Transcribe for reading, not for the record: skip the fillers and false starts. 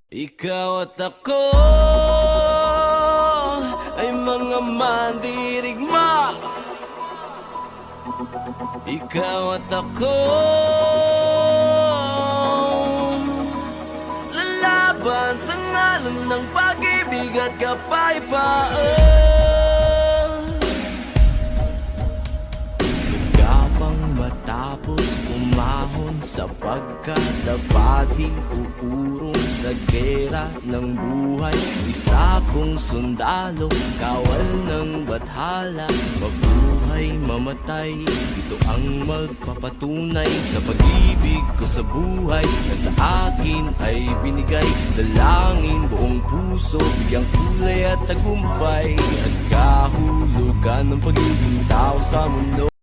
Ikaw at ako ay mga mandirigma. Ikaw at ako lalaban sa ngalan ng pag-ibig at kapayapaan. Gapang matapos umahon sapagkat dapating uurong sa gera ng buhay. Isa kong sundalo, kawal ng bathala, mabuhay mamatay, ito ang magpapatunay sa pag-ibig ko sa buhay na sa akin ay binigay. Dalangin buong puso, bigyang kulay at tagumpay at kahulugan ng pagiging tao sa mundo.